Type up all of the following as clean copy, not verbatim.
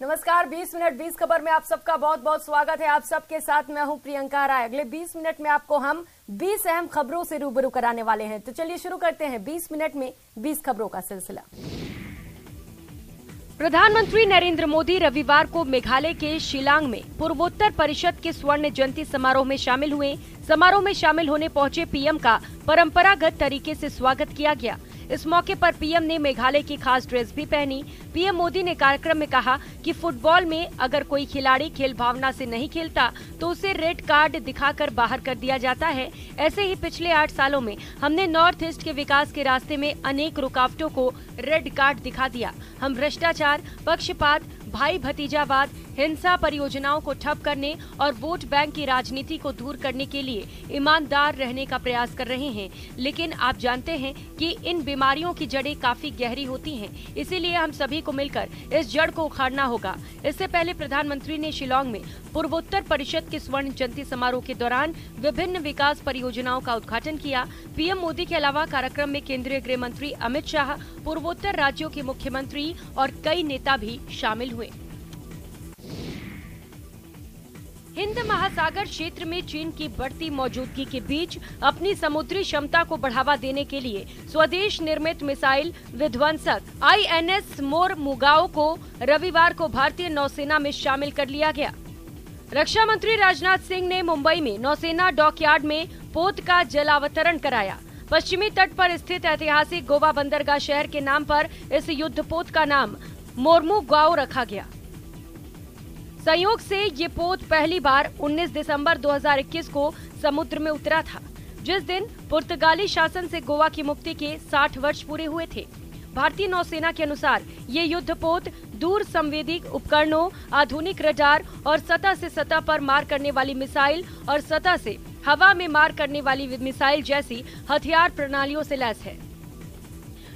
नमस्कार, 20 मिनट 20 खबर में आप सबका बहुत बहुत स्वागत है। आप सबके साथ मैं हूं प्रियंका राय। अगले 20 मिनट में आपको हम 20 अहम खबरों से रूबरू कराने वाले हैं। तो चलिए शुरू करते हैं 20 मिनट में 20 खबरों का सिलसिला। प्रधानमंत्री नरेंद्र मोदी रविवार को मेघालय के शिलांग में पूर्वोत्तर परिषद के स्वर्ण जयंती समारोह में शामिल हुए। समारोह में शामिल होने पहुंचे पीएम का परंपरागत तरीके से स्वागत किया गया। इस मौके पर पीएम ने मेघालय की खास ड्रेस भी पहनी। पीएम मोदी ने कार्यक्रम में कहा कि फुटबॉल में अगर कोई खिलाड़ी खेल भावना से नहीं खेलता तो उसे रेड कार्ड दिखाकर बाहर कर दिया जाता है। ऐसे ही पिछले 8 सालों में हमने नॉर्थ ईस्ट के विकास के रास्ते में अनेक रुकावटों को रेड कार्ड दिखा दिया। हम भ्रष्टाचार, पक्षपात, भाई भतीजावाद, हिंसा, परियोजनाओं को ठप करने और वोट बैंक की राजनीति को दूर करने के लिए ईमानदार रहने का प्रयास कर रहे हैं। लेकिन आप जानते हैं कि इन बीमारियों की जड़ें काफी गहरी होती हैं, इसीलिए हम सभी को मिलकर इस जड़ को उखाड़ना होगा। इससे पहले प्रधानमंत्री ने शिलांग में पूर्वोत्तर परिषद के स्वर्ण जयंती समारोह के दौरान विभिन्न विकास परियोजनाओं का उद्घाटन किया। पीएम मोदी के अलावा कार्यक्रम में केंद्रीय गृह मंत्री अमित शाह, पूर्वोत्तर राज्यों के मुख्यमंत्री और कई नेता भी शामिल हुए। हिंद महासागर क्षेत्र में चीन की बढ़ती मौजूदगी के बीच अपनी समुद्री क्षमता को बढ़ावा देने के लिए स्वदेश निर्मित मिसाइल विध्वंसक INS मोरमुगाओ को रविवार को भारतीय नौसेना में शामिल कर लिया गया। रक्षा मंत्री राजनाथ सिंह ने मुंबई में नौसेना डॉकयार्ड में पोत का जलावतरण कराया। पश्चिमी तट पर स्थित ऐतिहासिक गोवा बंदरगाह शहर के नाम पर इस युद्धपोत का नाम मोरमुगाओ रखा गया। संयोग से ये पोत पहली बार 19 दिसंबर 2021 को समुद्र में उतरा था, जिस दिन पुर्तगाली शासन से गोवा की मुक्ति के 60 वर्ष पूरे हुए थे। भारतीय नौसेना के अनुसार ये युद्धपोत दूर संवेदी उपकरणों, आधुनिक रडार और सतह से सतह पर मार करने वाली मिसाइल और सतह से हवा में मार करने वाली मिसाइल जैसी हथियार प्रणालियों से लैस है।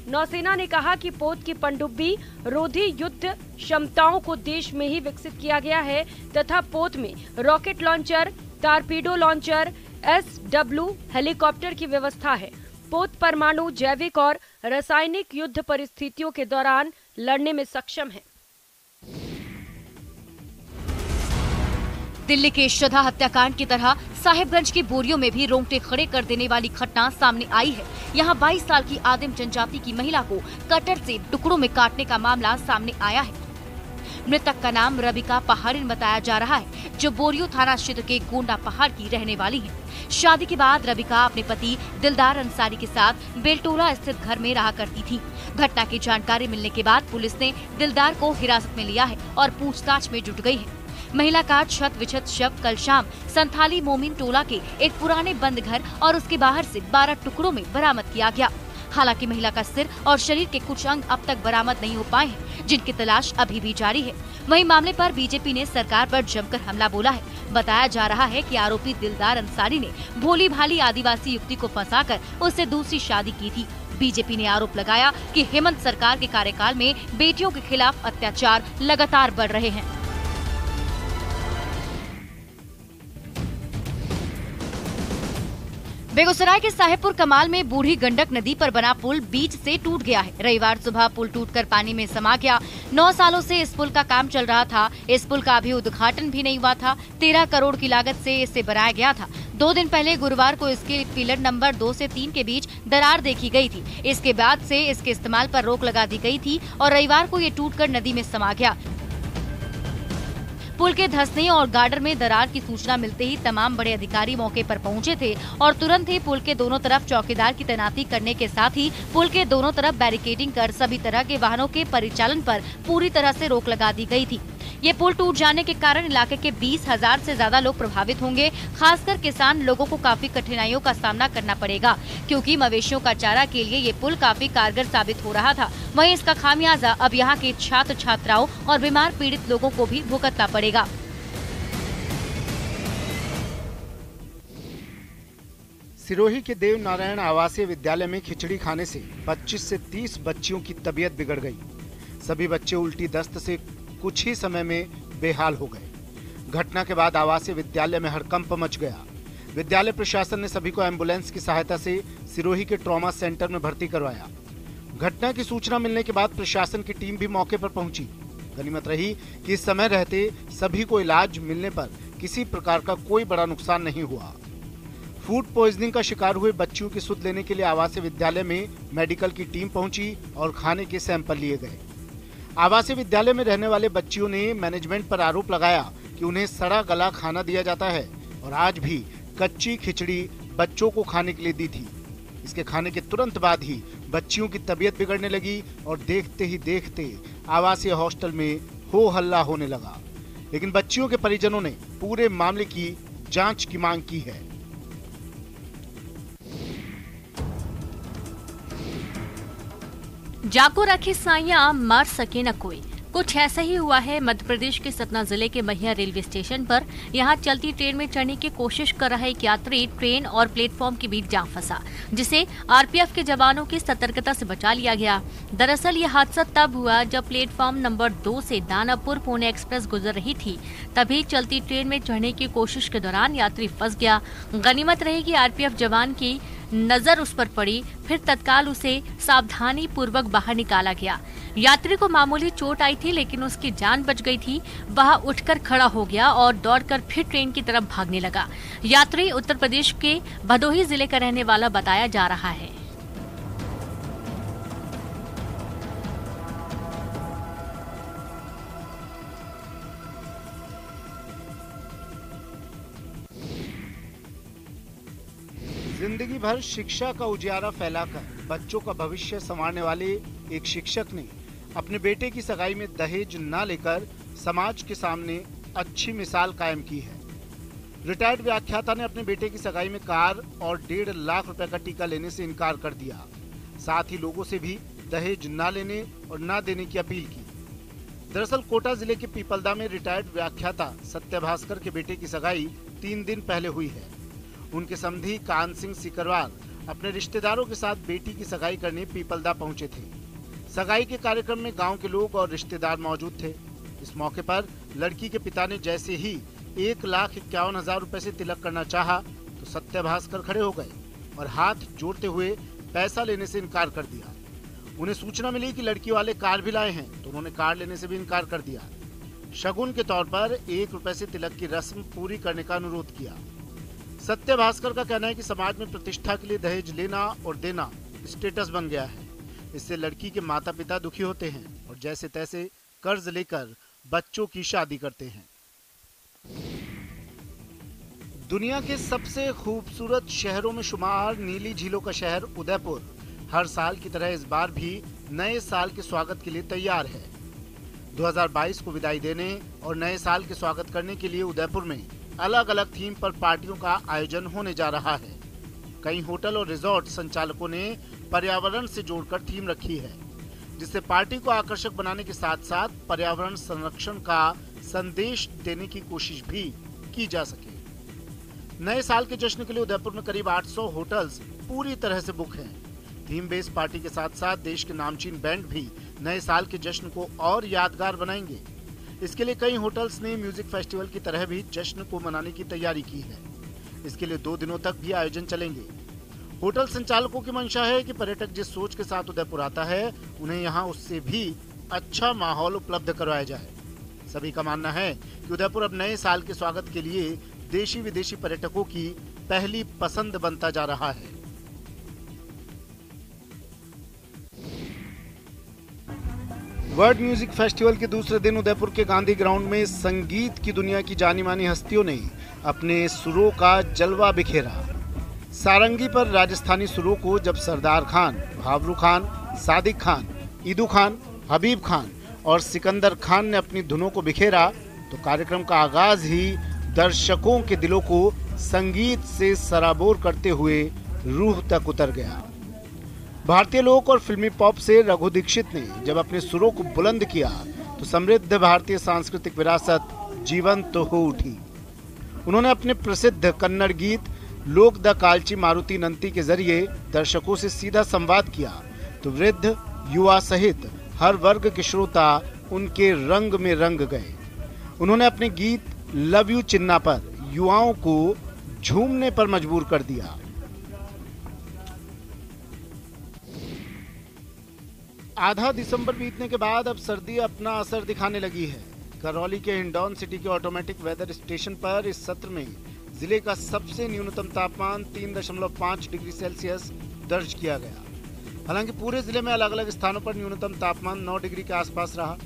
नौसेना ने कहा कि पोत की पनडुब्बी रोधी युद्ध क्षमताओं को देश में ही विकसित किया गया है तथा पोत में rocket launcher, torpedo launcher, SW helicopter की व्यवस्था है। पोत परमाणु, जैविक और रासायनिक युद्ध परिस्थितियों के दौरान लड़ने में सक्षम है। दिल्ली के श्रद्धा हत्याकांड की तरह साहिबगंज की बोरियों में भी रोंगटे खड़े कर देने वाली घटना सामने आई है। यहाँ 22 साल की आदिम जनजाति की महिला को कटर से टुकड़ों में काटने का मामला सामने आया है। मृतक का नाम रबिका पहाड़िन बताया जा रहा है, जो बोरियो थाना क्षेत्र के गोंडा पहाड़ की रहने वाली है। शादी के बाद रबिका अपने पति दिलदार अंसारी के साथ बेलटोला स्थित घर में रहा करती थी। घटना की जानकारी मिलने के बाद पुलिस ने दिलदार को हिरासत में लिया है और पूछताछ में जुट गई है। महिला का क्षत विक्षत शव कल शाम संथाली मोमिन टोला के एक पुराने बंद घर और उसके बाहर से 12 टुकड़ों में बरामद किया गया। हालांकि महिला का सिर और शरीर के कुछ अंग अब तक बरामद नहीं हो पाए हैं, जिनकी तलाश अभी भी जारी है। वहीं मामले पर बीजेपी ने सरकार पर जमकर हमला बोला है। बताया जा रहा है कि आरोपी दिलदार अंसारी ने भोली भाली आदिवासी युवती को फंसाकर उससे दूसरी शादी की थी। बीजेपी ने आरोप लगाया कि हेमंत सरकार के कार्यकाल में बेटियों के खिलाफ अत्याचार लगातार बढ़ रहे हैं। बेगूसराय के साहेबपुर कमाल में बूढ़ी गंडक नदी पर बना पुल बीच से टूट गया है। रविवार सुबह पुल टूटकर पानी में समा गया। 9 सालों से इस पुल का काम चल रहा था। इस पुल का अभी उद्घाटन भी नहीं हुआ था। 13 करोड़ की लागत से इसे बनाया गया था। 2 दिन पहले गुरुवार को इसके पिलर नंबर 2 से 3 के बीच दरार देखी गई थी। इसके बाद से इसके इस्तेमाल पर रोक लगा दी गई थी और रविवार को ये टूटकर नदी में समा गया। पुल के धंसने और गार्डर में दरार की सूचना मिलते ही तमाम बड़े अधिकारी मौके पर पहुंचे थे और तुरंत ही पुल के दोनों तरफ चौकीदार की तैनाती करने के साथ ही पुल के दोनों तरफ बैरिकेडिंग कर सभी तरह के वाहनों के परिचालन पर पूरी तरह से रोक लगा दी गई थी। ये पुल टूट जाने के कारण इलाके के 20,000 से ज्यादा लोग प्रभावित होंगे। खासकर किसान लोगों को काफी कठिनाइयों का सामना करना पड़ेगा, क्योंकि मवेशियों का चारा के लिए ये पुल काफी कारगर साबित हो रहा था। वहीं इसका खामियाजा अब यहाँ के छात्र छात्राओं और बीमार पीड़ित लोगों को भी भुगतना पड़ेगा। सिरोही के देव नारायण आवासीय विद्यालय में खिचड़ी खाने से 25 से 30 बच्चियों की तबीयत बिगड़ गई। सभी बच्चे उल्टी दस्त से कुछ ही समय में बेहाल हो गए। घटना के बाद आवासीय विद्यालय में हड़कंप मच गया। विद्यालय प्रशासन ने सभी को एम्बुलेंस की सहायता से सिरोही के ट्रॉमा सेंटर में भर्ती करवाया। घटना की सूचना मिलने के बाद प्रशासन की टीम भी मौके पर पहुंची। गनीमत रही कि इस समय रहते सभी को इलाज मिलने पर किसी प्रकार का कोई बड़ा नुकसान नहीं हुआ। फूड पॉइजनिंग का शिकार हुए बच्चियों की सुध लेने के लिए आवासीय विद्यालय में मेडिकल की टीम पहुंची और खाने के सैंपल लिए गए। आवासीय विद्यालय में रहने वाले बच्चियों ने मैनेजमेंट पर आरोप लगाया कि उन्हें सड़ा गला खाना दिया जाता है और आज भी कच्ची खिचड़ी बच्चों को खाने के लिए दी थी। इसके खाने के तुरंत बाद ही बच्चियों की तबीयत बिगड़ने लगी और देखते ही देखते आवासीय हॉस्टल में हो हल्ला होने लगा। लेकिन बच्चियों के परिजनों ने पूरे मामले की जांच की मांग की है। जाको रखे साइयां मार सके न कोई, कुछ ऐसा ही हुआ है मध्य प्रदेश के सतना जिले के महिया रेलवे स्टेशन पर। यहां चलती ट्रेन में चढ़ने की कोशिश कर रहा एक यात्री ट्रेन और प्लेटफॉर्म के बीच जा फंसा, जिसे आरपीएफ के जवानों की सतर्कता से बचा लिया गया। दरअसल ये हादसा तब हुआ जब प्लेटफॉर्म नंबर 2 से दानापुर पुणे एक्सप्रेस गुजर रही थी। तभी चलती ट्रेन में चढ़ने की कोशिश के दौरान यात्री फंस गया। गनीमत रही कि आरपीएफ जवान की नजर उस पर पड़ी, फिर तत्काल उसे सावधानी पूर्वक बाहर निकाला गया। यात्री को मामूली चोट आई थी, लेकिन उसकी जान बच गई थी। वह उठकर खड़ा हो गया और दौड़कर फिर ट्रेन की तरफ भागने लगा। यात्री उत्तर प्रदेश के भदोही जिले का रहने वाला बताया जा रहा है। जिंदगी भर शिक्षा का उजियारा फैलाकर बच्चों का भविष्य संवारने वाले एक शिक्षक ने अपने बेटे की सगाई में दहेज न लेकर समाज के सामने अच्छी मिसाल कायम की है। रिटायर्ड व्याख्याता ने अपने बेटे की सगाई में कार और 1.5 लाख रुपए का टीका लेने से इनकार कर दिया। साथ ही लोगों से भी दहेज न लेने और न देने की अपील की। दरअसल कोटा जिले के पीपलदा में रिटायर्ड व्याख्याता सत्य भास्कर के बेटे की सगाई 3 दिन पहले हुई है। उनके समधी कान सिंह सिकरवार अपने रिश्तेदारों के साथ बेटी की सगाई करने पीपलदा पहुंचे थे। सगाई के कार्यक्रम में गांव के लोग और रिश्तेदार मौजूद थे। इस मौके पर लड़की के पिता ने जैसे ही 1,51,000 रुपए से तिलक करना चाहा तो सत्य भास्कर खड़े हो गए और हाथ जोड़ते हुए पैसा लेने से इनकार कर दिया। उन्हें सूचना मिली कि लड़की वाले कार भी लाए हैं तो उन्होंने कार लेने से भी इनकार कर दिया। शगुन के तौर पर 1 रुपए से तिलक की रस्म पूरी करने का अनुरोध किया। सत्य भास्कर का कहना है कि समाज में प्रतिष्ठा के लिए दहेज लेना और देना स्टेटस बन गया है। इससे लड़की के माता पिता दुखी होते हैं और जैसे तैसे कर्ज लेकर बच्चों की शादी करते हैं। दुनिया के सबसे खूबसूरत शहरों में शुमार नीली झीलों का शहर उदयपुर हर साल की तरह इस बार भी नए साल के स्वागत के लिए तैयार है। 2022 को विदाई देने और नए साल के स्वागत करने के लिए उदयपुर में अलग अलग थीम पर पार्टियों का आयोजन होने जा रहा है। कई होटल और रिजॉर्ट संचालकों ने पर्यावरण से जोड़कर थीम रखी है, जिससे पार्टी को आकर्षक बनाने के साथ साथ पर्यावरण संरक्षण का संदेश देने की कोशिश भी की जा सके। नए साल के जश्न के लिए उदयपुर में करीब 800 होटल्स पूरी तरह से बुक हैं। थीम बेस्ड पार्टी के साथ साथ देश के नामचीन बैंड भी नए साल के जश्न को और यादगार बनाएंगे। इसके लिए कई होटल्स ने म्यूजिक फेस्टिवल की तरह भी जश्न को मनाने की तैयारी की है। इसके लिए 2 दिनों तक भी आयोजन चलेंगे। होटल संचालकों की मंशा है कि पर्यटक जिस सोच के साथ उदयपुर आता है उन्हें यहाँ उससे भी अच्छा माहौल उपलब्ध करवाया जाए। सभी का मानना है कि उदयपुर अब नए साल के स्वागत के लिए देशी विदेशी पर्यटकों की पहली पसंद बनता जा रहा है। वर्ल्ड म्यूजिक फेस्टिवल के दूसरे दिन उदयपुर के गांधी ग्राउंड में संगीत की दुनिया की जानी मानी हस्तियों ने अपने सुरों का जलवा बिखेरा। सारंगी पर राजस्थानी सुरों को जब सरदार खान, भावरू खान, सादिक खान, ईदू खान, हबीब खान और सिकंदर खान ने अपनी धुनों को बिखेरा तो कार्यक्रम का आगाज ही दर्शकों के दिलों को संगीत से सराबोर करते हुए रूह तक उतर गया। भारतीय लोक और फिल्मी पॉप से रघु दीक्षित ने जब अपने सुरों को बुलंद किया तो समृद्ध भारतीय सांस्कृतिक विरासत जीवंत तो हो उठी। उन्होंने अपने प्रसिद्ध कन्नड़ गीत लोक द कालची मारुति नंती के जरिए दर्शकों से सीधा संवाद किया तो वृद्ध, युवा सहित हर वर्ग के श्रोता उनके रंग में रंग गए। उन्होंने अपने गीत लव यू चिन्ना पर युवाओं को झूमने पर मजबूर कर दिया। आधा दिसंबर बीतने के बाद अब सर्दी अपना असर दिखाने लगी है। करौली के हिंडौन सिटी के ऑटोमेटिक वेदर स्टेशन पर इस सत्र में जिले का सबसे न्यूनतम तापमान 3.5 डिग्री सेल्सियस दर्ज किया गया। हालांकि पूरे जिले में अलग अलग स्थानों पर न्यूनतम तापमान 9 डिग्री के आसपास रहा।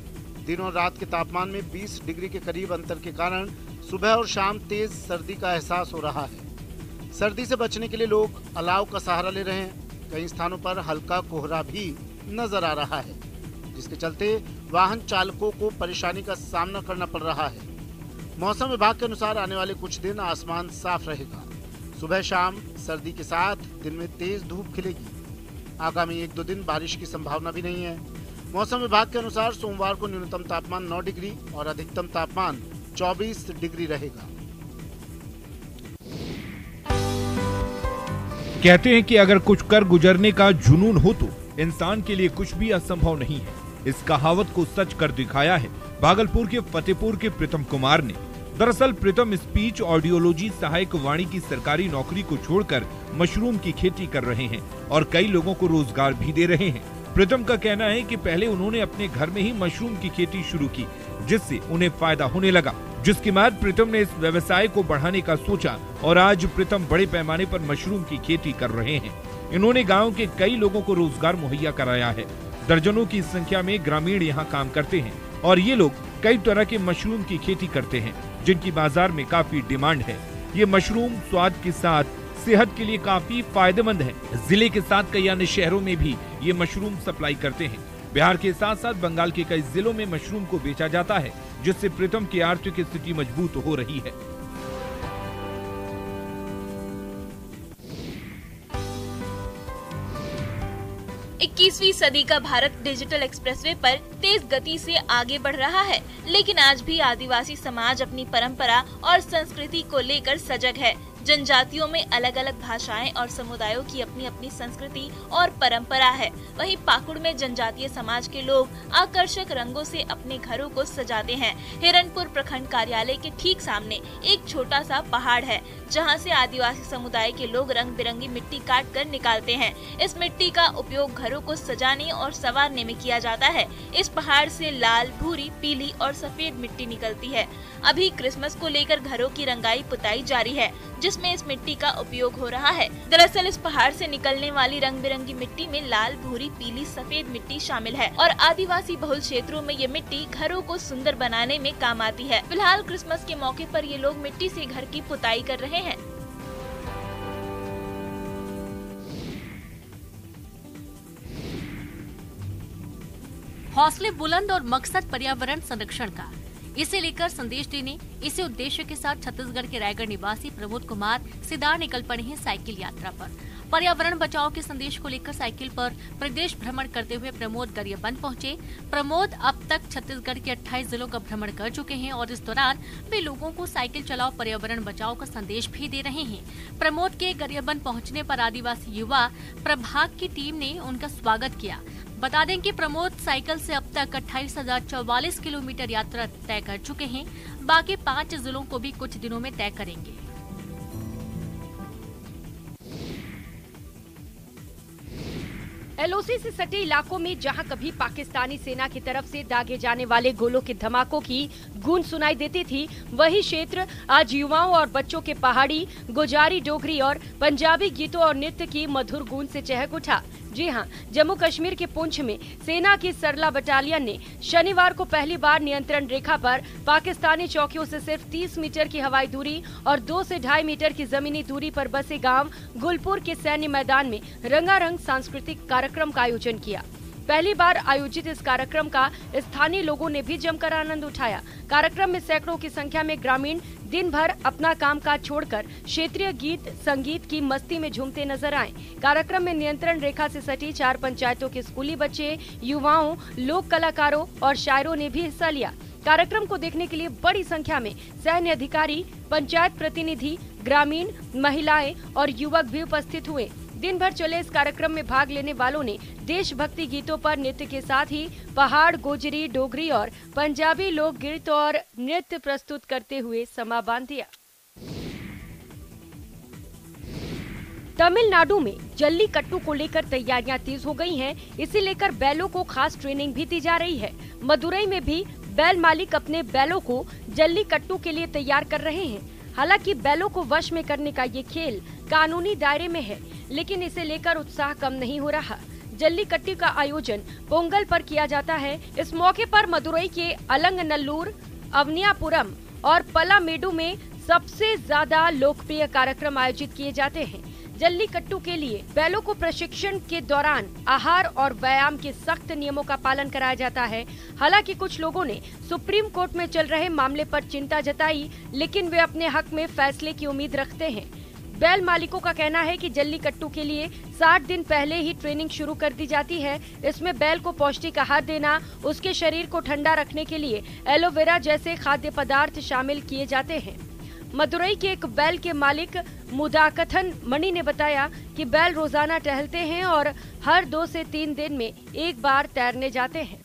दिन और रात के तापमान में 20 डिग्री के करीब अंतर के कारण सुबह और शाम तेज सर्दी का एहसास हो रहा है। सर्दी से बचने के लिए लोग अलाव का सहारा ले रहे हैं। कई स्थानों पर हल्का कोहरा भी नजर आ रहा है, जिसके चलते वाहन चालकों को परेशानी का सामना करना पड़ रहा है। मौसम विभाग के अनुसार आने वाले कुछ दिन आसमान साफ रहेगा। सुबह शाम सर्दी के साथ दिन में तेज धूप खिलेगी। आगामी 1-2 दिन बारिश की संभावना भी नहीं है। मौसम विभाग के अनुसार सोमवार को न्यूनतम तापमान 9 डिग्री और अधिकतम तापमान 24 डिग्री रहेगा। कहते हैं कि अगर कुछ कर गुजरने का जुनून हो तो इंसान के लिए कुछ भी असंभव नहीं है। इस कहावत को सच कर दिखाया है भागलपुर के फतेहपुर के प्रीतम कुमार ने। दरअसल प्रीतम स्पीच ऑडियोलॉजी सहायक वाणी की सरकारी नौकरी को छोड़कर मशरूम की खेती कर रहे हैं और कई लोगों को रोजगार भी दे रहे हैं। प्रीतम का कहना है कि पहले उन्होंने अपने घर में ही मशरूम की खेती शुरू की, जिससे उन्हें फायदा होने लगा, जिसके बाद प्रीतम ने इस व्यवसाय को बढ़ाने का सोचा और आज प्रीतम बड़े पैमाने पर मशरूम की खेती कर रहे हैं। इन्होंने गाँव के कई लोगों को रोजगार मुहैया कराया है। दर्जनों की संख्या में ग्रामीण यहाँ काम करते हैं और ये लोग कई तरह के मशरूम की खेती करते हैं, जिनकी बाजार में काफी डिमांड है। ये मशरूम स्वाद के साथ सेहत के लिए काफी फायदेमंद है। जिले के साथ कई अन्य शहरों में भी ये मशरूम सप्लाई करते हैं। बिहार के साथ साथ बंगाल के कई जिलों में मशरूम को बेचा जाता है, जिससे प्रीतम की आर्थिक स्थिति मजबूत हो रही है। इक्कीसवीं सदी का भारत डिजिटल एक्सप्रेसवे पर तेज गति से आगे बढ़ रहा है, लेकिन आज भी आदिवासी समाज अपनी परंपरा और संस्कृति को लेकर सजग है। जनजातियों में अलग अलग भाषाएं और समुदायों की अपनी अपनी संस्कृति और परंपरा है। वहीं पाकुड़ में जनजातीय समाज के लोग आकर्षक रंगों से अपने घरों को सजाते हैं। हिरणपुर प्रखंड कार्यालय के ठीक सामने एक छोटा सा पहाड़ है, जहां से आदिवासी समुदाय के लोग रंग बिरंगी मिट्टी काट कर निकालते हैं। इस मिट्टी का उपयोग घरों को सजाने और संवारने में किया जाता है। इस पहाड़ से लाल, भूरी, पीली और सफेद मिट्टी निकलती है। अभी क्रिसमस को लेकर घरों की रंगाई पुताई जारी है, जिसमें इस मिट्टी का उपयोग हो रहा है। दरअसल इस पहाड़ से निकलने वाली रंग बिरंगी मिट्टी में लाल, भूरी, पीली, सफेद मिट्टी शामिल है और आदिवासी बहुल क्षेत्रों में ये मिट्टी घरों को सुंदर बनाने में काम आती है। फिलहाल क्रिसमस के मौके पर ये लोग मिट्टी से घर की पुताई कर रहे हैं। हौसले बुलंद और मकसद पर्यावरण संरक्षण का, इसे लेकर संदेश देने इसी उद्देश्य के साथ छत्तीसगढ़ के रायगढ़ निवासी प्रमोद कुमार सिदार निकल पड़े हैं साइकिल यात्रा पर। पर्यावरण बचाओ के संदेश को लेकर साइकिल पर प्रदेश भ्रमण करते हुए प्रमोद गरियाबंद पहुंचे। प्रमोद अब तक छत्तीसगढ़ के 28 जिलों का भ्रमण कर चुके हैं और इस दौरान वे लोगों को साइकिल चलाओ पर्यावरण बचाओ का संदेश भी दे रहे हैं। प्रमोद के गरियाबंद पहुंचने पर आदिवासी युवा प्रभाग की टीम ने उनका स्वागत किया। बता दें कि प्रमोद साइकिल से अब तक 28,044 किलोमीटर यात्रा तय कर चुके हैं। बाकी 5 जिलों को भी कुछ दिनों में तय करेंगे। एलओसी से सटे इलाकों में जहां कभी पाकिस्तानी सेना की तरफ से दागे जाने वाले गोलों के धमाकों की गूंज सुनाई देती थी, वही क्षेत्र आज युवाओं और बच्चों के पहाड़ी, गुजारी, डोगरी और पंजाबी गीतों और नृत्य की मधुर गूंज से चहक उठा। जी हां, जम्मू कश्मीर के पुंछ में सेना की सरला बटालियन ने शनिवार को पहली बार नियंत्रण रेखा पर पाकिस्तानी चौकियों से सिर्फ 30 मीटर की हवाई दूरी और 2 से 2.5 मीटर की जमीनी दूरी पर बसे गांव गुलपुर के सैन्य मैदान में रंगारंग सांस्कृतिक कार्यक्रम का आयोजन किया। पहली बार आयोजित इस कार्यक्रम का स्थानीय लोगों ने भी जमकर आनंद उठाया। कार्यक्रम में सैकड़ों की संख्या में ग्रामीण दिन भर अपना कामकाज छोड़कर क्षेत्रीय गीत संगीत की मस्ती में झूमते नजर आए। कार्यक्रम में नियंत्रण रेखा से सटी 4 पंचायतों के स्कूली बच्चे, युवाओं, लोक कलाकारों और शायरों ने भी हिस्सा लिया। कार्यक्रम को देखने के लिए बड़ी संख्या में सैन्य अधिकारी, पंचायत प्रतिनिधि, ग्रामीण, महिलाएं और युवक भी उपस्थित हुए। दिन भर चले इस कार्यक्रम में भाग लेने वालों ने देशभक्ति गीतों पर नृत्य के साथ ही पहाड़, गोजरी, डोगरी और पंजाबी लोकगीत और नृत्य प्रस्तुत करते हुए समा बांध दिया। तमिलनाडु में जल्लीकट्टू को लेकर तैयारियां तेज हो गई हैं। इसे लेकर बैलों को खास ट्रेनिंग भी दी जा रही है। मदुरई में भी बैल मालिक अपने बैलों को जल्लीकट्टू के लिए तैयार कर रहे हैं। हालांकि बैलों को वश में करने का ये खेल कानूनी दायरे में है, लेकिन इसे लेकर उत्साह कम नहीं हो रहा। जल्लीकट्टू का आयोजन पोंगल पर किया जाता है। इस मौके पर मदुरई के अलंगनल्लूर, अवनियापुरम और पलामेडु में सबसे ज्यादा लोकप्रिय कार्यक्रम आयोजित किए जाते हैं। जल्लीकट्टू के लिए बैलों को प्रशिक्षण के दौरान आहार और व्यायाम के सख्त नियमों का पालन कराया जाता है। हालांकि कुछ लोगों ने सुप्रीम कोर्ट में चल रहे मामले पर चिंता जताई, लेकिन वे अपने हक में फैसले की उम्मीद रखते हैं। बैल मालिकों का कहना है कि जल्लीकट्टू के लिए 60 दिन पहले ही ट्रेनिंग शुरू कर दी जाती है। इसमें बैल को पौष्टिक आहार देना, उसके शरीर को ठंडा रखने के लिए एलोवेरा जैसे खाद्य पदार्थ शामिल किए जाते हैं। मदुरई के एक बैल के मालिक मुदाकथन मणि ने बताया कि बैल रोजाना टहलते हैं और हर 2 से 3 दिन में एक बार तैरने जाते हैं।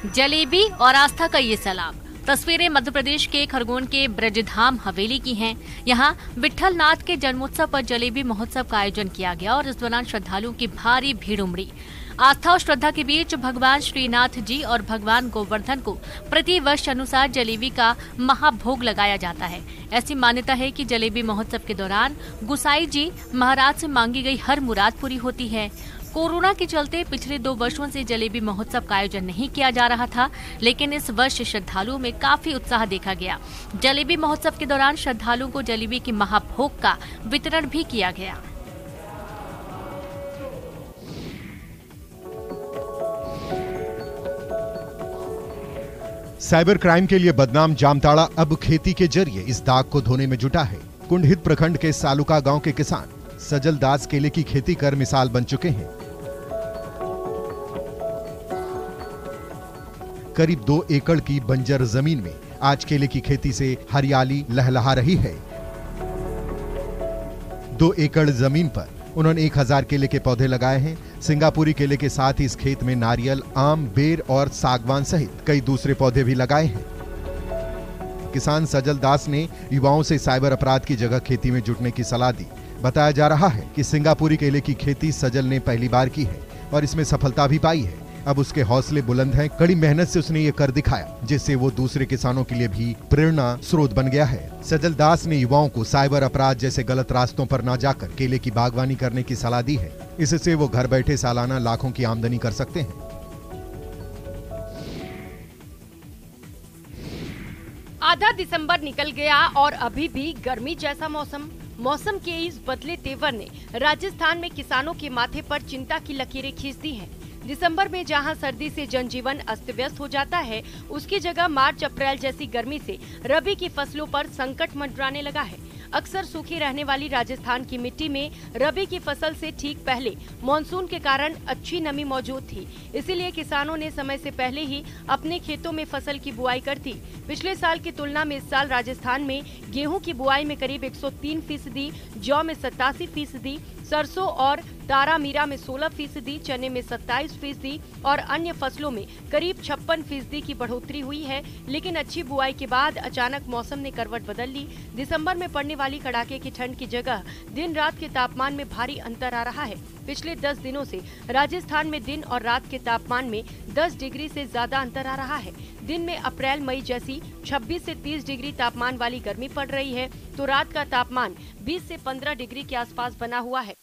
जलेबी और आस्था का ये सलाम। तस्वीरें मध्य प्रदेश के खरगोन के ब्रजधाम हवेली की हैं। यहाँ विट्ठल नाथ के जन्मोत्सव पर जलेबी महोत्सव का आयोजन किया गया और इस दौरान श्रद्धालुओं की भारी भीड़ उमड़ी। आस्था और श्रद्धा के बीच भगवान श्रीनाथ जी और भगवान गोवर्धन को प्रति वर्ष अनुसार जलेबी का महाभोग लगाया जाता है। ऐसी मान्यता है कि जलेबी महोत्सव के दौरान गुसाई जी महाराज से मांगी गई हर मुराद पूरी होती है। कोरोना के चलते पिछले 2 वर्षों से जलेबी महोत्सव का आयोजन नहीं किया जा रहा था, लेकिन इस वर्ष श्रद्धालुओं में काफी उत्साह देखा गया। जलेबी महोत्सव के दौरान श्रद्धालुओं को जलेबी के महाभोग का वितरण भी किया गया। साइबर क्राइम के लिए बदनाम जामताड़ा अब खेती के जरिए इस दाग को धोने में जुटा है। कुंडहित प्रखंड के सालुका गांव के किसान सजल दास केले की खेती कर मिसाल बन चुके हैं। करीब 2 एकड़ की बंजर जमीन में आज केले की खेती से हरियाली लहलहा रही है। 2 एकड़ जमीन पर उन्होंने 1000 केले के पौधे लगाए हैं। सिंगापुरी केले के साथ ही इस खेत में नारियल, आम, बेर और सागवान सहित कई दूसरे पौधे भी लगाए हैं। किसान सजल दास ने युवाओं से साइबर अपराध की जगह खेती में जुटने की सलाह दी। बताया जा रहा है कि सिंगापुरी केले की खेती सजल ने पहली बार की है और इसमें सफलता भी पाई है। अब उसके हौसले बुलंद हैं। कड़ी मेहनत से उसने ये कर दिखाया, जिससे वो दूसरे किसानों के लिए भी प्रेरणा स्रोत बन गया है। सजल दास ने युवाओं को साइबर अपराध जैसे गलत रास्तों पर न जाकर केले की बागवानी करने की सलाह दी है। इससे वो घर बैठे सालाना लाखों की आमदनी कर सकते हैं। आधा दिसंबर निकल गया और अभी भी गर्मी जैसा मौसम के इस बदले तेवर ने राजस्थान में किसानों के माथे पर चिंता की लकीरें खींच दी हैं। दिसंबर में जहां सर्दी से जनजीवन अस्त व्यस्त हो जाता है, उसकी जगह मार्च अप्रैल जैसी गर्मी से रबी की फसलों पर संकट मंडराने लगा है। अक्सर सूखी रहने वाली राजस्थान की मिट्टी में रबी की फसल से ठीक पहले मानसून के कारण अच्छी नमी मौजूद थी। इसीलिए किसानों ने समय से पहले ही अपने खेतों में फसल की बुआई कर दी। पिछले साल की तुलना में इस साल राजस्थान में गेहूं की बुआई में करीब 103%, जौ में 87%, सरसों और तारामीरा में 16%, चने में 27% और अन्य फसलों में करीब 56% की बढ़ोतरी हुई है। लेकिन अच्छी बुआई के बाद अचानक मौसम ने करवट बदल ली। दिसंबर में पड़ने वाली कड़ाके की ठंड की जगह दिन रात के तापमान में भारी अंतर आ रहा है। पिछले 10 दिनों से राजस्थान में दिन और रात के तापमान में 10 डिग्री से ज्यादा अंतर आ रहा है। दिन में अप्रैल मई जैसी 26 से 30 डिग्री तापमान वाली गर्मी पड़ रही है, तो रात का तापमान 20 से 15 डिग्री के आसपास बना हुआ है।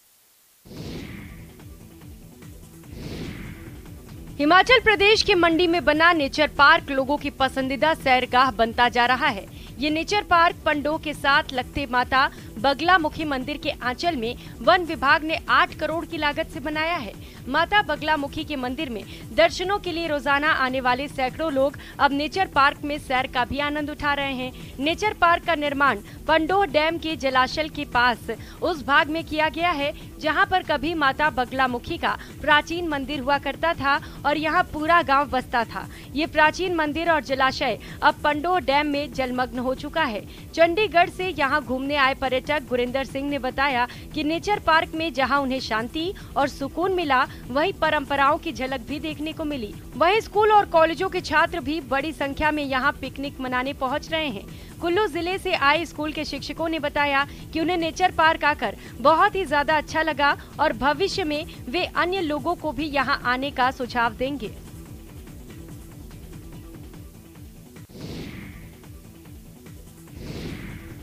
हिमाचल प्रदेश के मंडी में बना नेचर पार्क लोगों की पसंदीदा सैरगाह बनता जा रहा है। ये नेचर पार्क पंडोह के साथ लगते माता बगलामुखी मंदिर के आंचल में वन विभाग ने 8 करोड़ की लागत से बनाया है। माता बगलामुखी के मंदिर में दर्शनों के लिए रोजाना आने वाले सैकड़ों लोग अब नेचर पार्क में सैर का भी आनंद उठा रहे हैं। नेचर पार्क का निर्माण पंडोह डैम के जलाशय के पास उस भाग में किया गया है जहां पर कभी माता बगलामुखी का प्राचीन मंदिर हुआ करता था और यहां पूरा गांव बसता था। ये प्राचीन मंदिर और जलाशय अब पंडोह डैम में जलमग्न हो चुका है। चंडीगढ़ से यहां घूमने आए पर्यटक पर्यटक गुरिंदर सिंह ने बताया कि नेचर पार्क में जहां उन्हें शांति और सुकून मिला, वहीं परंपराओं की झलक भी देखने को मिली। वहीं स्कूल और कॉलेजों के छात्र भी बड़ी संख्या में यहां पिकनिक मनाने पहुंच रहे हैं। कुल्लू जिले से आए स्कूल के शिक्षकों ने बताया कि उन्हें नेचर पार्क आकर बहुत ही ज्यादा अच्छा लगा और भविष्य में वे अन्य लोगों को भी यहां आने का सुझाव देंगे।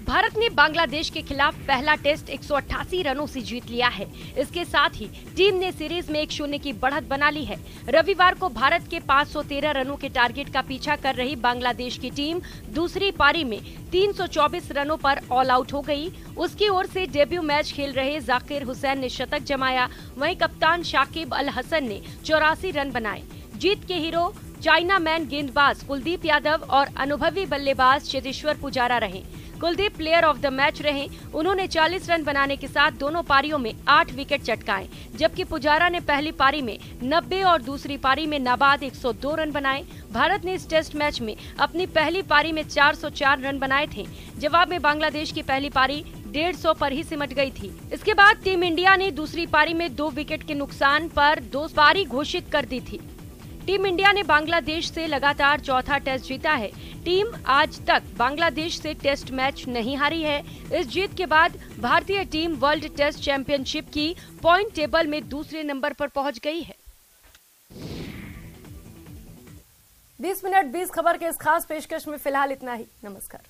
भारत ने बांग्लादेश के खिलाफ पहला टेस्ट 188 रनों से जीत लिया है। इसके साथ ही टीम ने सीरीज में 1-0 की बढ़त बना ली है। रविवार को भारत के 513 रनों के टारगेट का पीछा कर रही बांग्लादेश की टीम दूसरी पारी में 324 रनों पर ऑल आउट हो गई। उसकी ओर से डेब्यू मैच खेल रहे जाकिर हुसैन ने शतक जमाया, वहीं कप्तान शाकिब अल हसन ने 84 रन बनाए। जीत के हीरो चाइना मैन गेंदबाज कुलदीप यादव और अनुभवी बल्लेबाज चेतेश्वर पुजारा रहे। Kuldeep player of the match रहे। उन्होंने 40 रन बनाने के साथ दोनों पारियों में 8 विकेट चटकाए, जबकि पुजारा ने पहली पारी में 90 और दूसरी पारी में नाबाद 102 रन बनाए। भारत ने इस टेस्ट मैच में अपनी पहली पारी में 404 रन बनाए थे। जवाब में बांग्लादेश की पहली पारी 150 पर ही सिमट गई थी। इसके बाद टीम इंडिया ने दूसरी पारी में 2 विकेट के नुकसान पर 2 पारी घोषित कर दी थी। टीम इंडिया ने बांग्लादेश से लगातार चौथा टेस्ट जीता है। टीम आज तक बांग्लादेश से टेस्ट मैच नहीं हारी है। इस जीत के बाद भारतीय टीम वर्ल्ड टेस्ट चैंपियनशिप की पॉइंट टेबल में दूसरे नंबर पर पहुंच गई है। 20 मिनट 20 खबर के इस खास पेशकश में फिलहाल इतना ही। नमस्कार।